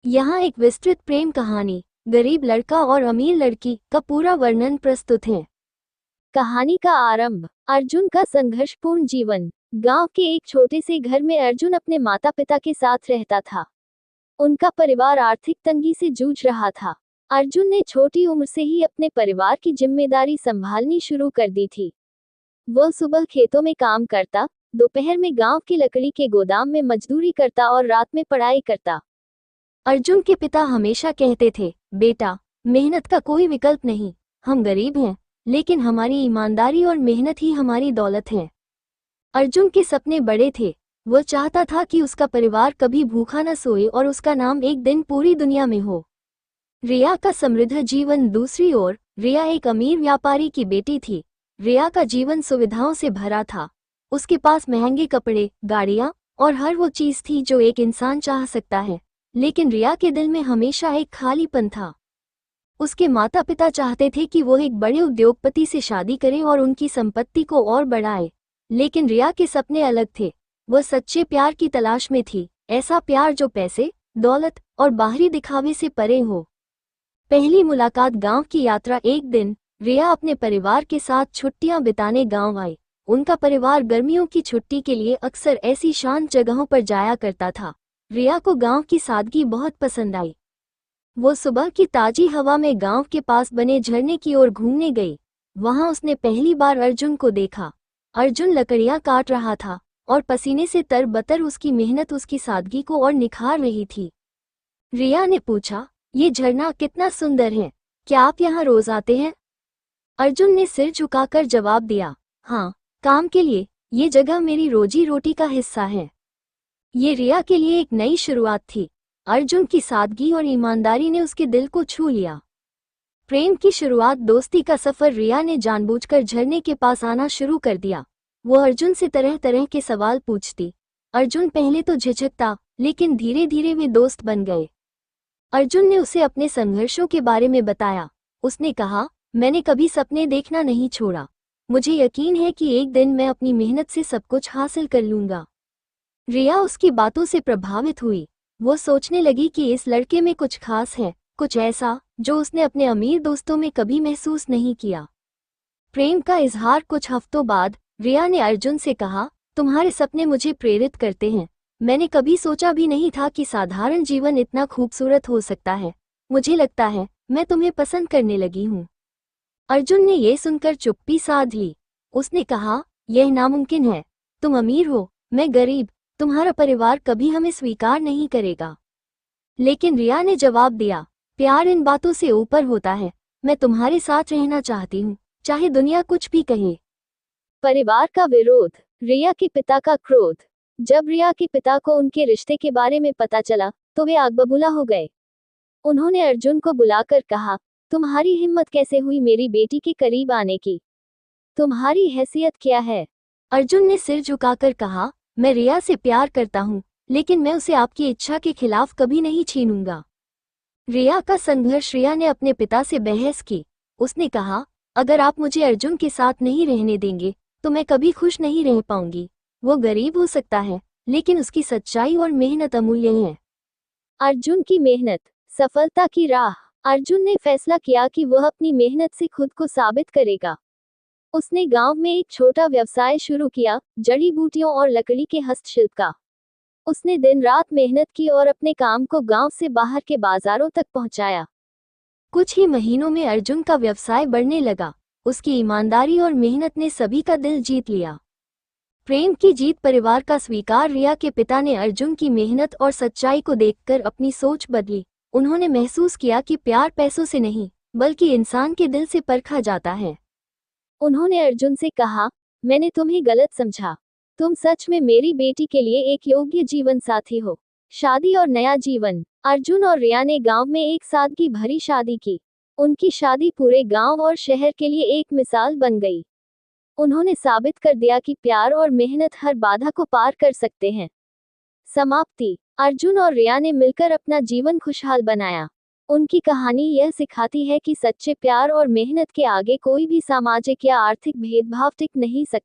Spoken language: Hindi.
यहाँ एक विस्तृत प्रेम कहानी, गरीब लड़का और अमीर लड़की का पूरा वर्णन प्रस्तुत है। कहानी का आरंभ। अर्जुन का संघर्षपूर्ण जीवन। गांव के एक छोटे से घर में अर्जुन अपने माता पिता के साथ रहता था। उनका परिवार आर्थिक तंगी से जूझ रहा था। अर्जुन ने छोटी उम्र से ही अपने परिवार की जिम्मेदारी संभालनी शुरू कर दी थी। वह सुबह खेतों में काम करता, दोपहर में गांव की लकड़ी के गोदाम में मजदूरी करता और रात में पढ़ाई करता। अर्जुन के पिता हमेशा कहते थे, बेटा, मेहनत का कोई विकल्प नहीं। हम गरीब हैं, लेकिन हमारी ईमानदारी और मेहनत ही हमारी दौलत है। अर्जुन के सपने बड़े थे। वह चाहता था कि उसका परिवार कभी भूखा न सोए और उसका नाम एक दिन पूरी दुनिया में हो। रिया का समृद्ध जीवन। दूसरी ओर, रिया एक अमीर व्यापारी की बेटी थी। रिया का जीवन सुविधाओं से भरा था। उसके पास महंगे कपड़े, गाड़ियां और हर वो चीज थी जो एक इंसान चाह सकता है। लेकिन रिया के दिल में हमेशा एक खालीपन था। उसके माता पिता चाहते थे कि वो एक बड़े उद्योगपति से शादी करे और उनकी संपत्ति को और बढ़ाए। लेकिन रिया के सपने अलग थे। वह सच्चे प्यार की तलाश में थी, ऐसा प्यार जो पैसे, दौलत और बाहरी दिखावे से परे हो। पहली मुलाकात। गांव की यात्रा। एक दिन रिया अपने परिवार के साथ छुट्टियां बिताने गांव आई। उनका परिवार गर्मियों की छुट्टी के लिए अक्सर ऐसी शांत जगहों पर जाया करता था। रिया को गांव की सादगी बहुत पसंद आई। वो सुबह की ताजी हवा में गांव के पास बने झरने की ओर घूमने गई। वहां उसने पहली बार अर्जुन को देखा। अर्जुन लकड़ियां काट रहा था और पसीने से तरबतर उसकी मेहनत उसकी सादगी को और निखार रही थी। रिया ने पूछा, ये झरना कितना सुंदर है, क्या आप यहाँ रोज आते हैं? अर्जुन ने सिर झुकाकर जवाब दिया, हाँ, काम के लिए। ये जगह मेरी रोजी रोटी का हिस्सा है। ये रिया के लिए एक नई शुरुआत थी। अर्जुन की सादगी और ईमानदारी ने उसके दिल को छू लिया। प्रेम की शुरुआत। दोस्ती का सफर। रिया ने जानबूझकर झरने के पास आना शुरू कर दिया। वो अर्जुन से तरह तरह के सवाल पूछती। अर्जुन पहले तो झिझकता, लेकिन धीरे धीरे वे दोस्त बन गए। अर्जुन ने उसे अपने संघर्षों के बारे में बताया। उसने कहा, मैंने कभी सपने देखना नहीं छोड़ा। मुझे यकीन है कि एक दिन मैं अपनी मेहनत से सब कुछ हासिल कर लूंगा। रिया उसकी बातों से प्रभावित हुई। वो सोचने लगी कि इस लड़के में कुछ खास है, कुछ ऐसा जो उसने अपने अमीर दोस्तों में कभी महसूस नहीं किया। प्रेम का इजहार। कुछ हफ्तों बाद रिया ने अर्जुन से कहा, तुम्हारे सपने मुझे प्रेरित करते हैं। मैंने कभी सोचा भी नहीं था कि साधारण जीवन इतना खूबसूरत हो सकता है। मुझे लगता है मैं तुम्हें पसंद करने लगी हूँ। अर्जुन ने यह सुनकर चुप्पी साध ली। उसने कहा, यह नामुमकिन है। तुम अमीर हो, मैं गरीब। तुम्हारा परिवार कभी हमें स्वीकार नहीं करेगा। लेकिन रिया ने जवाब दिया, प्यार इन बातों से ऊपर होता है। मैं तुम्हारे साथ रहना चाहती हूँ, चाहे दुनिया कुछ भी कहे। परिवार का विरोध। रिया के पिता का क्रोध। जब रिया के पिता को उनके रिश्ते के बारे में पता चला तो वे आग बबूला हो गए। उन्होंने अर्जुन को बुलाकर कहा, तुम्हारी हिम्मत कैसे हुई मेरी बेटी के करीब आने की? तुम्हारी हैसियत क्या है? अर्जुन ने सिर झुकाकर कहा, मैं रिया से प्यार करता हूँ, लेकिन मैं उसे आपकी इच्छा के खिलाफ कभी नहीं छीनूंगा। रिया का संघर्ष। रिया ने अपने पिता से बहस की। उसने कहा, अगर आप मुझे अर्जुन के साथ नहीं रहने देंगे तो मैं कभी खुश नहीं रह पाऊंगी। वो गरीब हो सकता है, लेकिन उसकी सच्चाई और मेहनत अमूल्य है। अर्जुन की मेहनत। सफलता की राह। अर्जुन ने फैसला किया कि वह अपनी मेहनत से खुद को साबित करेगा। उसने गांव में एक छोटा व्यवसाय शुरू किया, जड़ी बूटियों और लकड़ी के हस्तशिल्प का। उसने दिन रात मेहनत की और अपने काम को गांव से बाहर के बाजारों तक पहुंचाया। कुछ ही महीनों में अर्जुन का व्यवसाय बढ़ने लगा। उसकी ईमानदारी और मेहनत ने सभी का दिल जीत लिया। प्रेम की जीत। परिवार का स्वीकार। रिया के पिता ने अर्जुन की मेहनत और सच्चाई को देखकर अपनी सोच बदली। उन्होंने महसूस किया कि प्यार पैसों से नहीं, बल्कि इंसान के दिल से परखा जाता है। उन्होंने अर्जुन से कहा, मैंने तुम्हें गलत समझा। तुम सच में मेरी बेटी के लिए एक योग्य जीवन साथी हो। शादी और नया जीवन। अर्जुन और रिया ने गांव में एक सादगी भरी शादी की। उनकी शादी पूरे गांव और शहर के लिए एक मिसाल बन गई। उन्होंने साबित कर दिया कि प्यार और मेहनत हर बाधा को पार कर सकते हैं। समाप्ति। अर्जुन और रिया ने मिलकर अपना जीवन खुशहाल बनाया। उनकी कहानी यह सिखाती है कि सच्चे प्यार और मेहनत के आगे कोई भी सामाजिक या आर्थिक भेदभाव टिक नहीं सकता।